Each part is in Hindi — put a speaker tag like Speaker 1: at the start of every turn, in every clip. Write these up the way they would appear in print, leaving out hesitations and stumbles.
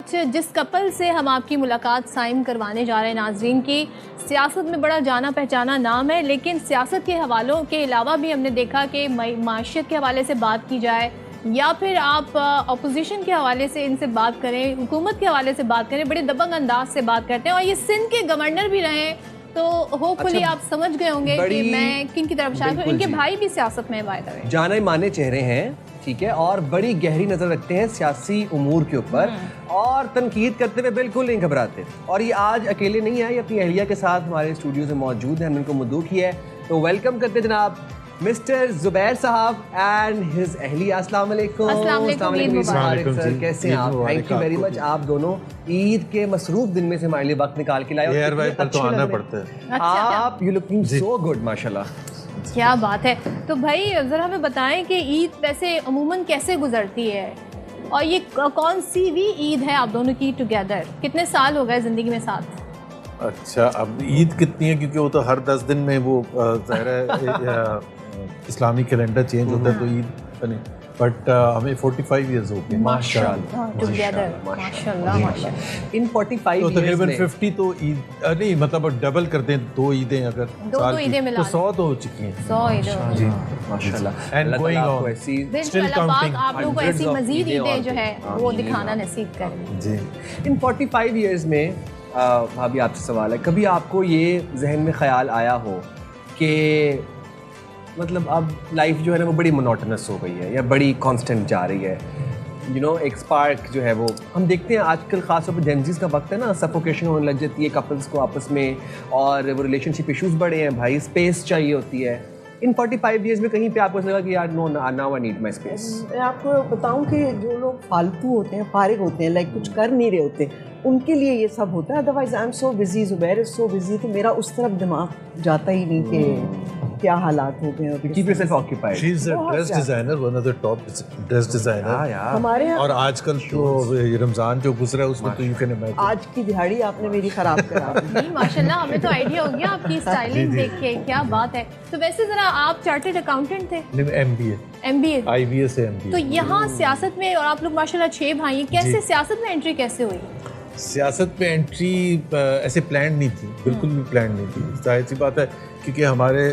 Speaker 1: आज जिस कपल से हम आपकी मुलाकात साइम करवाने जा रहे हैं नाजरीन की, सियासत में बड़ा जाना पहचाना नाम है, लेकिन सियासत के हवालों के अलावा भी हमने देखा कि माशियत के हवाले से बात की जाए या फिर आप अपोजिशन के हवाले से इनसे बात करें, हुकूमत के हवाले से बात करें, बड़े दबंग अंदाज से बात करते हैं। और ये सिंध के गवर्नर भी रहे हैं, तो होपफुली आप समझ गए होंगे कि मैं किन की तरफ इशारा करूं। इनके भाई भी सियासत में बाय द वे
Speaker 2: जाने माने चेहरे हैं, ठीक है, और बड़ी गहरी नजर रखते हैं सियासी उमूर के ऊपर और तनकीद करते हुए बिल्कुल नहीं घबराते। और ये आज अकेले नहीं है, ये अपनी अहलिया के साथ हमारे स्टूडियो में मौजूद है, हमने इनको मदू किया है, तो वेलकम करते जनाब मिस्टर जुबैर साहब एंड हिज अहलिया। अस्सलाम वालेकुम। सर कैसे हैं आप? Thank you very much. आप दोनों ईद के मसरूफ दिन में से हमारे लिए वक्त निकाल के लाए हो।
Speaker 3: यार भाई तो आना पड़ता है।
Speaker 2: आप यू लुकिंग सो गुड माशाल्लाह।
Speaker 1: क्या बात है। तो भाई ज़रा हमें बताएं कि ईद वैसे अमूमन कैसे गुजरती है और ये कौन सी भी ईद है आप दोनों की टुगेदर? कितने साल हो गए ज़िंदगी में साथ?
Speaker 3: अच्छा, अब ईद कितनी है, क्योंकि वो तो हर 10 दिन में वो ज़ाहिर इस्लामी कैलेंडर चेंज होता है, तो ईद बने, बट हमें 45 इयर्स हो गए
Speaker 1: माशाल्लाह टुगेदर। माशाल्लाह
Speaker 2: इन 45
Speaker 3: तो तकरीबन 50 तो ईद नहीं, मतलब डबल करते हैं, 2 ईदें अगर
Speaker 1: दो ईदें मिला
Speaker 3: तो 100 तो हो चुकी हैं।
Speaker 1: 100 ईदें
Speaker 2: जी माशाल्लाह।
Speaker 3: And going on
Speaker 1: still counting. आप लोगों को ऐसी मजीद ईदें जो है वो दिखाना नसीब करें
Speaker 3: जी।
Speaker 2: इन 45 इयर्स में भाभी आपसे सवाल है, कभी आपको ये जहन में ख्याल आया हो कि मतलब अब लाइफ जो है ना वो बड़ी मोनोटनस हो गई है या बड़ी कांस्टेंट जा रही है, यू नो, एक स्पार्क जो है वो हम देखते हैं आजकल खास तौर पर जेंजीज का वक्त है ना, सफोकेशन होने लग जाती है कपल्स को आपस में और वो रिलेशनशिप इश्यूज बड़े हैं भाई, स्पेस चाहिए होती है। इन 45 इयर्स में कहीं पे आपको लगा कि यार no now I need my space?
Speaker 4: मैं आपको बताऊं कि जो लोग फालतू होते हैं, फारिग होते हैं, लाइक कुछ कर नहीं रहे होते, उनके लिए ये सब होता है। Otherwise I am so busy, Zubair is so busy, तो मेरा उस तरफ दिमाग जाता ही नहीं कि क्या हालात हो गए हैं।
Speaker 2: Keep yourself occupied.
Speaker 3: She is a dress designer, one of the top dress designer
Speaker 4: हमारे यहाँ।
Speaker 3: और आजकल तो रमजान जो गुजरा है उसमें तो यू कैन इमेजिन
Speaker 4: आज की दिहाड़ी आपने मेरी खराब करा दी।
Speaker 1: माशाल्लाह, हमें तो आइडिया हो गया आपकी स्टाइलिंग देख के, क्या बात है। तो वैसे जरा आप चार्टर्ड अकाउंटेंट थे?
Speaker 3: MBA IBA से MBA।
Speaker 1: तो यहाँ सियासत में, और आप लोग माशाल्लाह 6 भाई हैं, कैसे सियासत में एंट्री कैसे हुई?
Speaker 3: सियासत में एंट्री ऐसे प्लान नहीं थी, बिल्कुल भी प्लान नहीं थी। जाहिर सी बात है, क्योंकि हमारे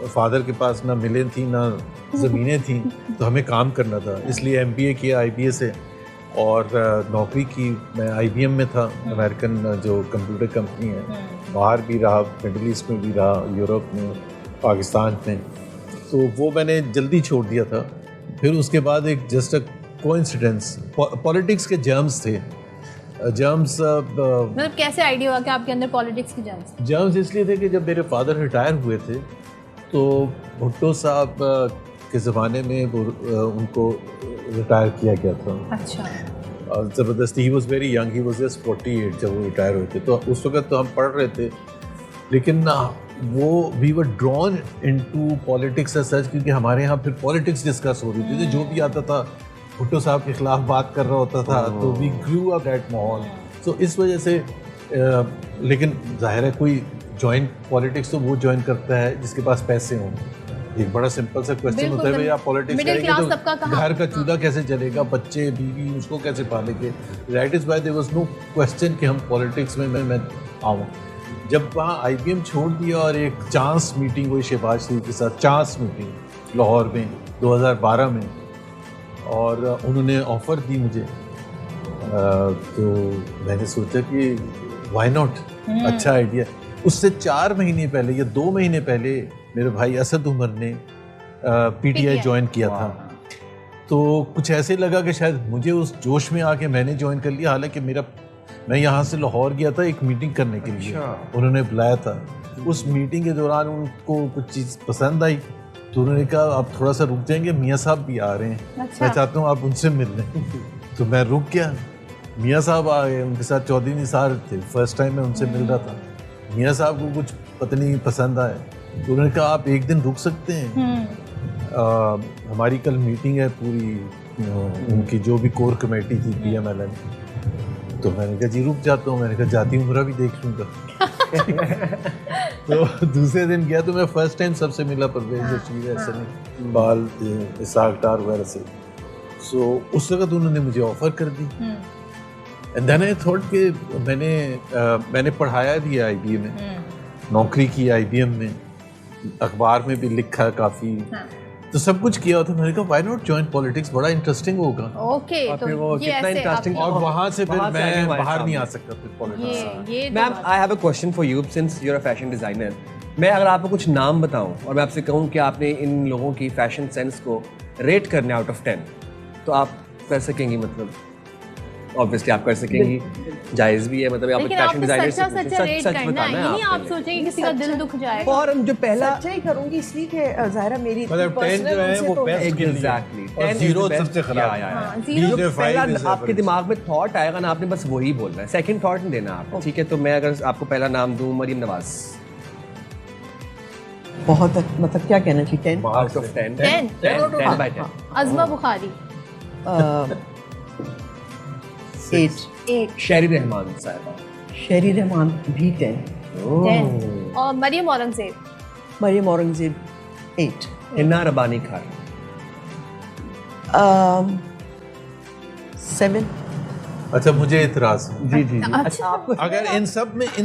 Speaker 3: फादर के पास ना मिलें थी ना ज़मीनें थी, तो हमें काम करना था, इसलिए MBA किया IBA से और नौकरी की। मैं IBM में था, अमेरिकन जो कंप्यूटर कंपनी है, बाहर भी रहा, मिडल ईस्ट में भी रहा, यूरोप में, पाकिस्तान में, तो वो मैंने जल्दी छोड़ दिया था। फिर उसके बाद एक जस्ट अ कोइंसिडेंस, पॉलिटिक्स के जर्म्स थे। जर्म्स
Speaker 1: मतलब कैसे आइडिया हुआ कि आपके अंदर पॉलिटिक्स की
Speaker 3: जर्म्स इसलिए थे कि जब मेरे फादर रिटायर हुए थे तो भुट्टो साहब के ज़माने में वो उनको रिटायर किया गया था।
Speaker 1: अच्छा।
Speaker 3: और ज़बरदस्ती, he was very young, he was just 48 जब वो रिटायर हुए थे, तो उस वक्त तो हम पढ़ रहे थे, लेकिन वो we were drawn into politics as such, क्योंकि हमारे यहाँ फिर पॉलिटिक्स डिस्कस हो रही थी, जो भी आता था भुट्टो साहब के खिलाफ बात कर रहा होता था, तो वी ग्रू अप दैट माहौल। तो इस वजह से लेकिन जाहिर है कोई जॉइन पॉलिटिक्स तो वो जॉइन करता है जिसके पास पैसे हों। एक बड़ा सिंपल सा क्वेश्चन होता है, भाई आप पॉलिटिक्स करेंगे तो घर का चूल्हा कैसे चलेगा, बच्चे बीवी उसको कैसे पालेंगे? That is why there was no question कि हम पॉलिटिक्स में मैं आऊँ। जब वहाँ IBM छोड़ दिया और एक चांस मीटिंग हुई शहबाज शरीफ के साथ, चांस मीटिंग लाहौर में 2012 में, और उन्होंने ऑफ़र दी मुझे, तो मैंने सोचा कि व्हाई नॉट, अच्छा आइडिया। उससे 4 महीने पहले या 2 महीने पहले मेरे भाई असद उमर ने PTI ज्वाइन किया था, तो कुछ ऐसे लगा कि शायद मुझे उस जोश में आके मैंने ज्वाइन कर लिया। हालांकि मैं यहाँ से लाहौर गया था एक मीटिंग करने के लिए, उन्होंने बुलाया था। उस मीटिंग के दौरान उनको कुछ चीज़ पसंद आई, तो उन्होंने कहा आप थोड़ा सा रुक जाएंगे, मियाँ साहब भी आ रहे हैं,
Speaker 1: अच्छा।
Speaker 3: मैं चाहता हूँ आप उनसे मिल लें। तो मैं रुक गया, मियाँ साहब आ गए, उनके साथ चौधरी निसार थे, फर्स्ट टाइम मैं उनसे मिल रहा था। मियाँ साहब को कुछ पत्नी पसंद आए, तो उन्होंने कहा आप एक दिन रुक सकते हैं, हमारी कल मीटिंग है पूरी, उनकी जो भी कोर कमेटी थी PMLN। तो मैंने कहा जी रुक जाता हूँ, मैंने कहा जाती उम्र भी देख लूँगा। तो दूसरे दिन गया तो मैं फर्स्ट टाइम सबसे मिला, परवेज रशीद, ऐसे बाल इसाक डार वगैरह से। सो उस वक्त उन्होंने मुझे ऑफ़र कर दी। एंड देन आई थॉट कि मैंने पढ़ाया भी है IBM में, नौकरी की IBM में, अखबार में भी लिखा काफ़ी, तो सब कुछ किया होता। मैंने कहा व्हाई नॉट जॉइन पॉलिटिक्स, बड़ा इंटरेस्टिंग होगा।
Speaker 1: ओके,
Speaker 2: फिर वो
Speaker 1: तो ये
Speaker 2: कितना
Speaker 1: ऐसे
Speaker 2: इंटरेस्टिंग
Speaker 3: और वहाँ से फिर
Speaker 2: वहाँ से आगे
Speaker 3: मैं
Speaker 2: हमारे
Speaker 3: बाहर नहीं आ
Speaker 2: सामने।
Speaker 3: सकता फिर पॉलिटिक्स।
Speaker 1: ये
Speaker 2: ma'am I have a question for you since you are a fashion designer. मैं अगर आपको कुछ नाम बताऊं और मैं आपसे कहूं कि आपने इन लोगों की फैशन सेंस को रेट करने आउट ऑफ 10, तो आप कर सकेंगी? मतलब ऑब्वियसली आप कर सकेंगी, जायज़ भी है, मतलब आप
Speaker 1: लेकिन
Speaker 2: फैशन
Speaker 1: आपको
Speaker 2: डिज़ाइनर
Speaker 1: सच्चा सच्चा रेट करना है,
Speaker 2: बताना
Speaker 1: ये नहीं आप
Speaker 2: आपके लिए।
Speaker 1: सोचेंगे किसी का दिल दुख जाएगा।
Speaker 2: फौरन जो पहला
Speaker 4: सच्चा ही करूंगी इसलिए कि ज़ाहिरा मेरी
Speaker 3: मतलब 10 जो है वो बेस्ट के लिए
Speaker 2: एग्जैक्टली
Speaker 3: और 0 सबसे खराब।
Speaker 1: हाँ,
Speaker 2: जो
Speaker 1: जीरो
Speaker 2: पहला
Speaker 3: 5 is
Speaker 2: आपके
Speaker 3: average।
Speaker 2: दिमाग में थॉट आएगा ना, आपने बस वही बोलना है, सेकंड थॉट नहीं देना आपको, ठीक है? तो मैं अगर आपको पहला नाम दूं, मरियम नवाज,
Speaker 4: बहुत मतलब क्या कहना चाहिए 10
Speaker 2: out of 10,
Speaker 1: 10
Speaker 2: 10 by 10,
Speaker 1: Azma Bukhari
Speaker 4: 8
Speaker 2: शेरी रहमान साहिबा,
Speaker 4: शेरी रहमान भी 10
Speaker 1: 10 और मरियम औरंगजेब
Speaker 4: मरियम औरंगजेब 8
Speaker 2: हिना रबानी खान,
Speaker 4: 7
Speaker 3: अच्छा मुझे इतराज है।
Speaker 2: जी जी
Speaker 1: अच्छा
Speaker 2: आपको
Speaker 3: अगर इन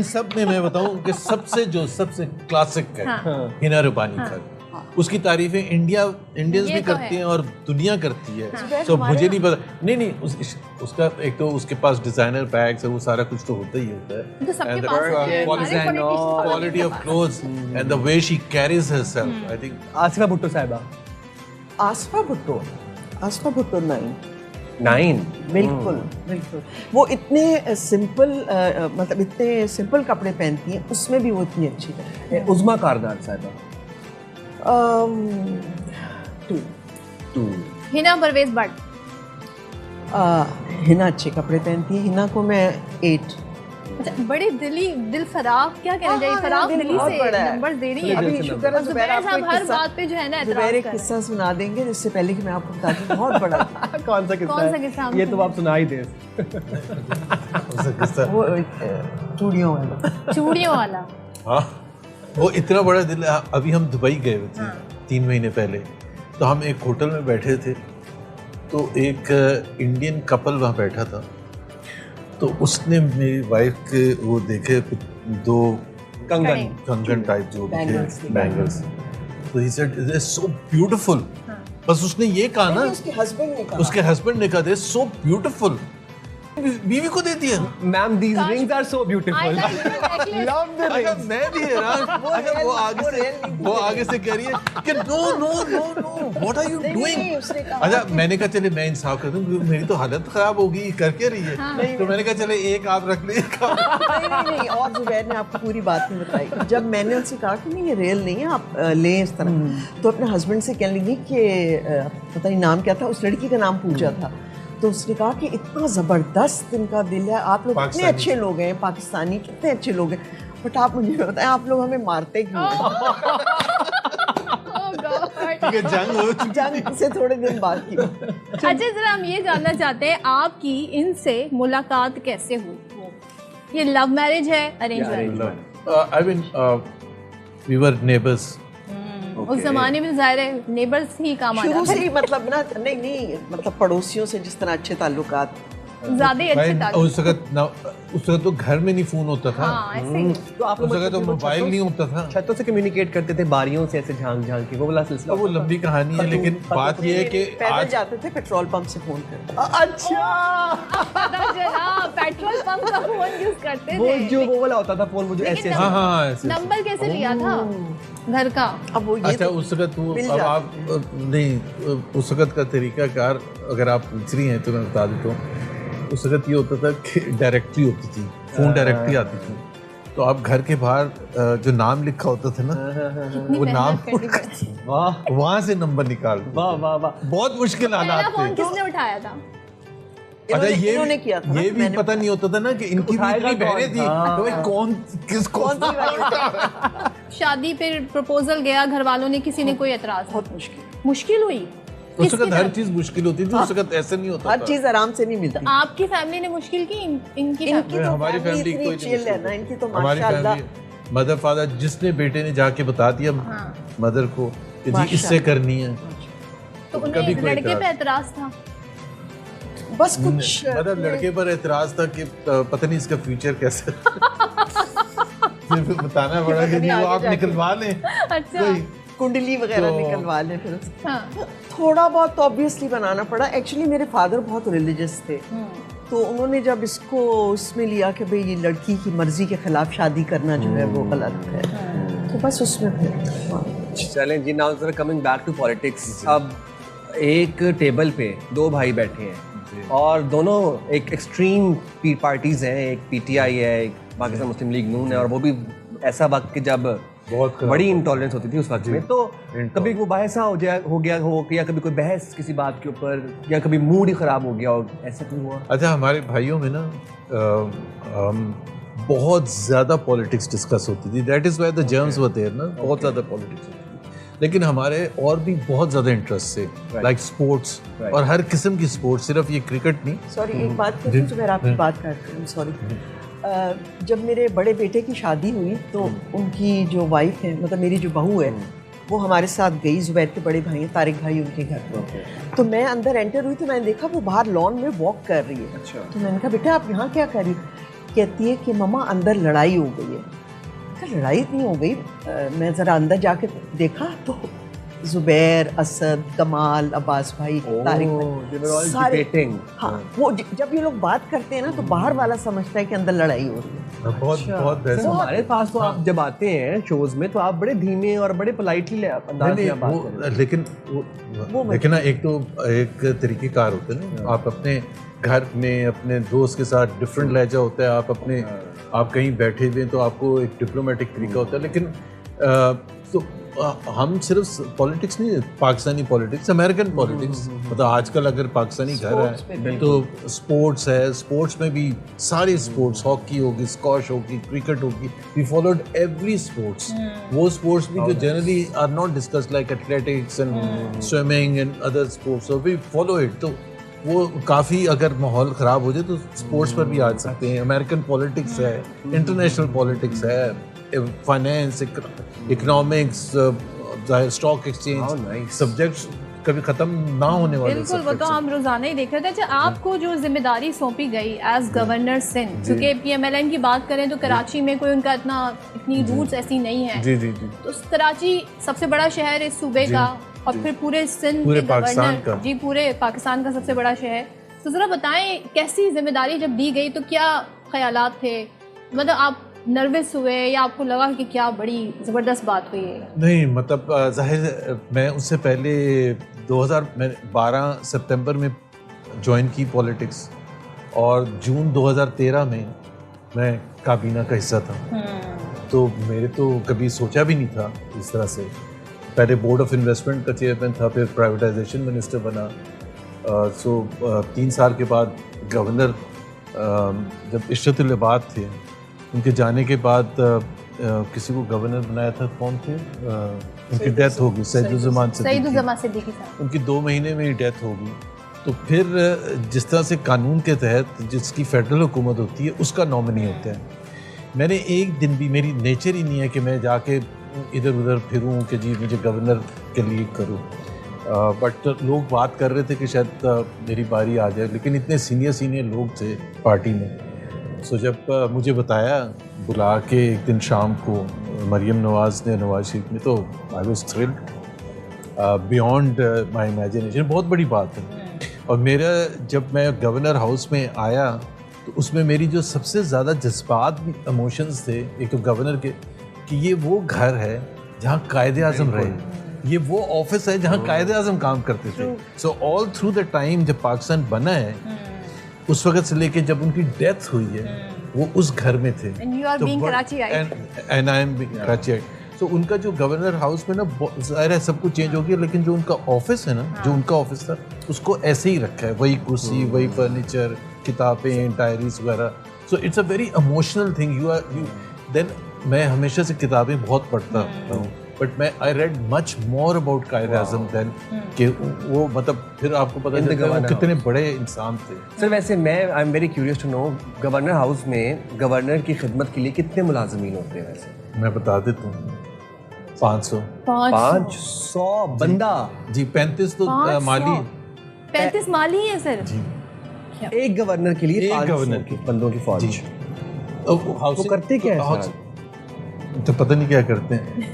Speaker 3: सब में मैं बताऊं कि सबसे क्लासिक है
Speaker 1: हाँ।
Speaker 3: हिना रबानी खान, उसकी तारीफें इंडियंस
Speaker 1: ये
Speaker 3: भी
Speaker 1: तो
Speaker 3: करती
Speaker 1: है।
Speaker 3: हैं और दुनिया करती है।
Speaker 4: हाँ।
Speaker 3: तो मुझे नहीं पता, नहीं उसका एक तो उसके पास डिजाइनर बैग्स है, वो सारा कुछ तो होता ही होता है।
Speaker 1: तो सबके
Speaker 3: And the
Speaker 1: पास होते हैं,
Speaker 3: quality-
Speaker 1: सारे politicians को
Speaker 3: quality of clothes and the way she carries herself, I think
Speaker 2: Asifa Bhutto साहिबा
Speaker 4: आसफा भुट्टो 9 बिल्कुल बिल्कुल। वो इतने सिंपल मतलब इतने सिंपल कपड़े पहनती हैं, उसमें भी वो इतनी अच्छी है।
Speaker 2: उज़मा कारदार साहिबा
Speaker 4: 2
Speaker 1: हिना परवेज भट्ट
Speaker 4: हिना अच्छे कपड़े पहनती है, हिना को मैं 8
Speaker 1: अच्छा, बड़े दिल फराक, क्या कहना चाहिए,
Speaker 4: हाँ,
Speaker 1: फराक
Speaker 4: दिल
Speaker 1: दिली
Speaker 4: बहुत
Speaker 1: से
Speaker 4: बड़ा है।
Speaker 1: नंबर दे रही है।
Speaker 4: अभी
Speaker 2: से
Speaker 4: शुक्र है
Speaker 1: और
Speaker 4: ज़ुबैर
Speaker 1: ज़ुबैर
Speaker 4: आपको
Speaker 1: साहब
Speaker 4: एक
Speaker 1: हर
Speaker 4: किस्सा-
Speaker 1: बात पे जो है ना
Speaker 4: ज़ुबैर एक
Speaker 1: एतराज़ कर
Speaker 4: किस्सा सुना देंगे जिससे पहले कि मैं आपको बता दूं, बहुत बड़ा था।
Speaker 2: कौन सा किस्सा
Speaker 1: कौन सा
Speaker 2: है?
Speaker 1: किस्सा
Speaker 2: ये तो आप सुना ही दे।
Speaker 3: उसका किस्सा
Speaker 4: वो चूड़ियों वाला
Speaker 1: चूड़ियों वाला।
Speaker 3: हाँ, वो इतना बड़ा दिल है। अभी हम दुबई गए हुए थे 3 महीने पहले, तो हम एक होटल में बैठे थे, तो एक इंडियन कपल वहाँ बैठा था, तो उसने मेरी वाइफ के वो देखे कुछ 2 कंगन टाइप जो
Speaker 4: Bangles थे।
Speaker 3: बैंगल्स, तो he said it is so beautiful. बस उसने ये कहा ना,
Speaker 4: उसके हस्बैंड ने कहा
Speaker 3: उसके हस्बैंड ने कहा दे सो ब्यूटीफुल, बीवी को देती है।
Speaker 2: Ma'am these rings are so
Speaker 1: I
Speaker 2: beautiful.
Speaker 1: like the necklace.
Speaker 2: Love the
Speaker 3: अच्छा मैं भी हैरान, अच्छा वो आगे से कह रही है कि no what are you doing.
Speaker 4: उसने कहा
Speaker 3: अच्छा मैंने कहा चले मैं इंसाफ कर दूं, मेरी तो हालत खराब होगी, कर क्या रही है। तो मैंने कहा चले एक आप रख ले, एक आप।
Speaker 4: नहीं और जुबैर ने आपको पूरी बात नहीं बताई। जब मैंने उनसे कहा कि नहीं ये रियल नहीं है, आप लें इस तरह, तो अपने हस्बैंड से कहने लगी कि पता नहीं नाम क्या था, उस लड़की का नाम पूछा था, तो उसने कहा कि इतना ज़बरदस्त इनका दिल है, आप लोग इतने अच्छे लोग हैं, पाकिस्तानी कितने अच्छे लोग हैं, बट आप मुझे बताएं आप लोग हमें मारते क्यों हैं?
Speaker 1: Oh God.
Speaker 3: ठीक है, जंग हो चुकी।
Speaker 4: जंग से थोड़े दिन बाद की बात।
Speaker 1: अच्छा जरा हम ये जानना चाहते हैं आपकी इनसे मुलाकात कैसे हुई? ये लव मैरिज है, arrange marriage?
Speaker 3: I mean we were neighbours.
Speaker 1: उस जमाने में जाहिर है नेबर्स ही काम आ
Speaker 4: शुरू
Speaker 1: जाते
Speaker 4: से ही मतलब ना नहीं मतलब पड़ोसियों से जिस तरह अच्छे ताल्लुकात,
Speaker 1: हैं, ज्यादा ही अच्छे ताल्लुक।
Speaker 3: उस वक्त तो घर में नहीं फोन होता था,
Speaker 1: हाँ ऐसे ही।
Speaker 2: तो आप
Speaker 3: उस वक्त तो मोबाइल नहीं होता था।
Speaker 2: छतों से कम्युनिकेट करते थे, बारियों से ऐसे झांक झांक के, वो वाला सिलसिला।
Speaker 3: वो लंबी कहानी है, लेकिन बात ये है कि
Speaker 4: पैदल
Speaker 3: आज
Speaker 4: जाते थे पेट्रोल पंप से फोन करते।
Speaker 2: अच्छा
Speaker 1: पता चला पेट्रोल पंप का फोन यूज करते
Speaker 2: वो
Speaker 1: थे।
Speaker 2: जो वो वाला होता था फोन, वो जो
Speaker 1: लेकिन
Speaker 2: ऐसे
Speaker 3: हाँ हाँ ऐसे।
Speaker 1: नंबर कैसे लिया था घर का?
Speaker 4: अब वो ये
Speaker 3: अच्छा
Speaker 4: तो
Speaker 3: उस वक्त वो
Speaker 4: मिल
Speaker 3: अब
Speaker 4: जाता
Speaker 3: आप नहीं, उस वक्त का तरीकाकार अगर आप पूछ रही हैं तो मैं बता देता हूँ। उस वक्त ये होता था कि डायरेक्टरी होती थी, फोन डायरेक्टरी आती थी, तो आप घर के बाहर जो नाम लिखा होता था ना,
Speaker 1: कितनी
Speaker 3: वो नाम
Speaker 1: मेहनत करनी पड़ती।
Speaker 2: वाह
Speaker 3: वहां से नंबर निकाल,
Speaker 2: वाह वाह वाह।
Speaker 3: बहुत मुश्किल
Speaker 1: पहला
Speaker 3: हालात
Speaker 1: फोन
Speaker 3: थे।
Speaker 1: किसने उठाया था?
Speaker 3: अच्छा
Speaker 4: इन्होंने किया था ना,
Speaker 3: ये भी
Speaker 4: मैंने
Speaker 3: पता नहीं होता था ना कि इनकी भी
Speaker 2: उठाएगा
Speaker 3: इतनी बहनें
Speaker 2: कौन?
Speaker 3: थी,
Speaker 2: हाँ।
Speaker 3: तो भाई कौन
Speaker 4: कौन सी वाली?
Speaker 1: शादी फिर प्रपोजल गया, घर वालों ने, किसी ने कोई एतराज?
Speaker 4: बहुत मुश्किल,
Speaker 1: मुश्किल हुई
Speaker 3: उस
Speaker 1: किसकी
Speaker 3: वक्त हर
Speaker 1: तरफ?
Speaker 3: चीज मुश्किल होती थी, उस वक्त ऐसे नहीं होता
Speaker 4: हर
Speaker 3: था।
Speaker 4: चीज आराम से नहीं मिलती।
Speaker 1: आपकी फैमिली ने मुश्किल की, इनकी
Speaker 4: इनकी तो
Speaker 3: हमारी
Speaker 4: फैमिली
Speaker 3: फैमिली
Speaker 4: इतनी चिल है ना, इनकी तो
Speaker 3: हमारी
Speaker 4: माशाल्लाह
Speaker 3: फैमिली मदर फादर, जिसने बेटे ने जाके बता दिया मदर को कि जी इससे करनी है,
Speaker 1: तो
Speaker 3: कभी
Speaker 1: उन्हें
Speaker 3: कोई
Speaker 1: लड़के पे
Speaker 3: एतराज।
Speaker 1: एतराज था?
Speaker 4: बस कुछ
Speaker 3: मतलब लड़के पर एतराज था कि पता नहीं इसका फ्यूचर कैसे सिर्फ बताना पड़ा कि वो आप निकलवा लें
Speaker 1: अच्छा
Speaker 4: कुंडली वगैरह
Speaker 3: तो-
Speaker 4: निकलवा ले फिर उससे।
Speaker 1: हाँ
Speaker 4: थोड़ा बहुत तो ऑब्वियसली बनाना पड़ा। एक्चुअली मेरे फादर बहुत रिलीजियस थे, तो उन्होंने जब इसको उसमें लिया कि भाई ये लड़की की मर्जी के खिलाफ शादी करना जो है वो गलत है, तो बस उसमें फिर हाँ।
Speaker 2: चलें जी, नाउ जरा कमिंग बैक टू पॉलिटिक्स। अब एक टेबल पे दो भाई बैठे हैं और दोनों एक एक्सट्रीम पार्टीज हैं, एक पीटीआई है, एक पाकिस्तान मुस्लिम लीग नून है, और वो भी ऐसा वक्त कि जब
Speaker 3: बहुत खराब
Speaker 2: बड़ी इंटॉलरेंस होती थी उस वक्त में। तो कभी वो बहसा हो गया हो या कभी कोई बहस किसी बात के ऊपर, या कभी मूड ही खराब हो गया हो, ऐसा क्यों हुआ?
Speaker 3: अच्छा, हमारे भाइयों में ना बहुत ज़्यादा पॉलिटिक्स डिस्कस होती थी। That is why the germs were there ना, बहुत ज़्यादा पॉलिटिक्स होती थी। लेकिन हमारे और भी बहुत ज़्यादा इंटरेस्ट थे, लाइक स्पोर्ट्स, और हर किस्म की स्पोर्ट्स, सिर्फ ये क्रिकेट नहीं।
Speaker 4: सॉरी एक बात कहती हूँ तो मैं आपकी बात करती हूँ, सॉरी। जब मेरे बड़े बेटे की शादी हुई तो उनकी जो वाइफ है, मतलब मेरी जो बहू है, वो हमारे साथ गई। जुबैर के बड़े भाई हैं, तारिक भाई, उनके घर पे। तो मैं अंदर एंटर हुई तो मैंने देखा वो बाहर लॉन में वॉक कर रही है।
Speaker 2: अच्छा।
Speaker 4: तो मैंने कहा बेटा आप यहाँ क्या कर रही? कहती है कि मम्मा अंदर लड़ाई हो गई है। कहा लड़ाई नहीं हो गई। मैं ज़रा अंदर जाके देखा तो जुबैर, असद, कमाल, अब्बास भाई, तारिक भाई सारे, हाँ वो जब ये लोग बात करते हैं ना तो बाहर वाला समझता है कि अंदर लड़ाई हो रही है।
Speaker 3: बहुत बहस।
Speaker 2: सर, हमारे पास तो आप जब आते हैं शोज में तो आप बड़े धीमे और बड़े पोलाइटली अंदाज में बात करते हैं।
Speaker 3: लेकिन ना एक तो एक तरीक़ेकार होते हैं ना, आप अपने घर में अपने दोस्त के साथ डिफरेंट लहजा होता है, आप कहीं बैठे हुए तो आपको एक डिप्लोमेटिक तरीका होता है। लेकिन तो हम सिर्फ पॉलिटिक्स नहीं, पाकिस्तानी पॉलिटिक्स, अमेरिकन पॉलिटिक्स, मतलब आजकल अगर पाकिस्तानी घर है तो स्पोर्ट्स है, स्पोर्ट्स में भी सारे स्पोर्ट्स, हॉकी होगी, स्क्वॉश होगी, क्रिकेट होगी, वी फॉलोड एवरी स्पोर्ट्स। वो स्पोर्ट्स भी जो generally are not discussed like athletics and swimming and other sports, so we follow it. तो वो काफ़ी, अगर माहौल ख़राब हो जाए तो स्पोर्ट्स पर भी आ सकते हैं। अमेरिकन पॉलिटिक्स है, इंटरनेशनल पॉलिटिक्स है, finance, economics, stock exchange, subjects कभी ख़त्म ना होने वाले।
Speaker 1: बिल्कुल, वो तो हम रोजाना ही देख रहे थे। अच्छा, आपको जो जिम्मेदारी सौंपी गई एज गवर्नर सिंध, क्योंकि PMLN की बात करें तो कराची में कोई उनका इतनी रूट्स ऐसी नहीं है।
Speaker 3: जी जी जी।
Speaker 1: तो कराची सबसे बड़ा शहर इस सूबे का, और फिर पूरे सिंध
Speaker 3: पूरे
Speaker 1: के
Speaker 3: पाकिस्तान का।
Speaker 1: जी, पूरे पाकिस्तान का सबसे बड़ा शहर। तो ज़रा बताएं कैसी जिम्मेदारी जब दी गई तो क्या ख्यालात थे? मतलब आप नर्वस हुए या आपको लगा कि क्या बड़ी ज़बरदस्त बात हुई है?
Speaker 3: नहीं, मतलब जाहिर, मैं उससे पहले 2012 सितंबर में ज्वाइन की पॉलिटिक्स, और जून 2013 में मैं काबीना का हिस्सा था। तो मेरे तो कभी सोचा भी नहीं था इस तरह से। पहले बोर्ड ऑफ इन्वेस्टमेंट का चेयरमैन था, फिर प्राइवेटाइजेशन मिनिस्टर बना। 3 साल के बाद गवर्नर, जब इशरतुल इबाद थे, उनके जाने के बाद किसी को गवर्नर बनाया था, कौन थे? उनकी डेथ हो गई, सईदुज़्ज़मान सिद्दीकी। उनकी 2 महीने में ही डेथ हो गई। तो फिर जिस तरह से कानून के तहत जिसकी फेडरल हुकूमत होती है उसका नॉमिनी होता है। मैंने एक दिन भी, मेरी नेचर ही नहीं है कि मैं जाके इधर उधर फिरूं कि जी मुझे गवर्नर के लिए करूं। बट लोग बात कर रहे थे कि शायद मेरी बारी आ जाए, लेकिन इतने सीनियर लोग थे पार्टी में। सो जब मुझे बताया बुला के एक दिन शाम को मरियम नवाज़ ने नवाज शरीफ ने, तो I was thrilled beyond my imagination. बहुत बड़ी बात है। और मेरा, जब मैं गवर्नर हाउस में आया तो उसमें मेरी जो सबसे ज़्यादा जज्बात, इमोशंस थे, एक तो गवर्नर के, कि ये वो घर है जहाँ कायदे आज़म रहे, ये वो ऑफिस है जहाँ कायदे आज़म काम करते थे। So all through the time जब पाकिस्तान बना है, उस वक्त से लेके जब उनकी डेथ हुई है, वो उस घर में थे। And I am Karachi. तो उनका जो गवर्नर हाउस में ना, ज़ाहिर है सब कुछ चेंज हो गया, लेकिन जो उनका ऑफिस है ना, जो उनका ऑफिस था, उसको ऐसे ही रखा है, वही कुर्सी, वही फर्नीचर, किताबें, डायरीज वगैरह। So it's a very emotional thing. Then मैं हमेशा से किताबें बहुत पढ़ता हूँ, बट मैं I read much more about Quaid-e Azam then कि वो, मतलब फिर आपको पता चलता है वो कितने बड़े इंसान थे।
Speaker 2: सर वैसे मैं I am very curious to know, governor house में गवर्नर की खिदमत के लिए कितने मुलाजमीन होते हैं वैसे?
Speaker 3: मैं बता देता हूँ, 500
Speaker 2: बंदा।
Speaker 3: जी, 35 तो माली,
Speaker 1: 35 माली है सर
Speaker 3: जी,
Speaker 2: एक गवर्नर के लिए
Speaker 3: एक
Speaker 2: 500
Speaker 3: गवर्नर की
Speaker 2: बंदों की फौज।
Speaker 3: जी। अब
Speaker 2: वो करते क्या है सर?
Speaker 3: तो पता नहीं क्या करते हैं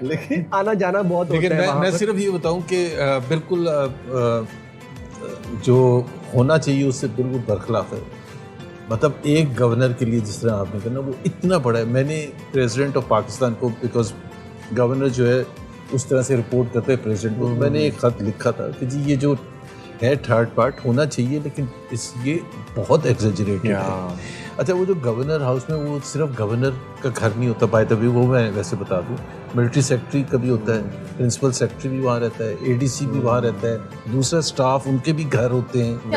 Speaker 3: लेकिन
Speaker 2: आना जाना बहुत
Speaker 3: लेकिन
Speaker 2: होता है वहाँ
Speaker 3: मैं
Speaker 2: पर।
Speaker 3: सिर्फ ये बताऊं कि बिल्कुल जो होना चाहिए उससे बिल्कुल बरखिलाफ है। मतलब एक गवर्नर के लिए जिस तरह आपने कहा ना वो इतना बड़ा है। मैंने प्रेसिडेंट ऑफ पाकिस्तान को, बिकॉज गवर्नर जो है उस तरह से रिपोर्ट करते हैं प्रेसिडेंट को, मैंने एक ख़त लिखा था कि जी ये जो है थर्ड पार्ट होना चाहिए लेकिन ये बहुत एग्जेजरेटेड है। अच्छा, वो जो गवर्नर हाउस में वो सिर्फ गवर्नर का घर नहीं होता, बाय द वे वो मैं वैसे बता दूं, मिलिट्री सेक्रेटरी का भी होता है, प्रिंसिपल सेक्रेटरी भी वहाँ रहता है, एडीसी भी वहाँ रहता है, दूसरा स्टाफ उनके भी घर होते हैं।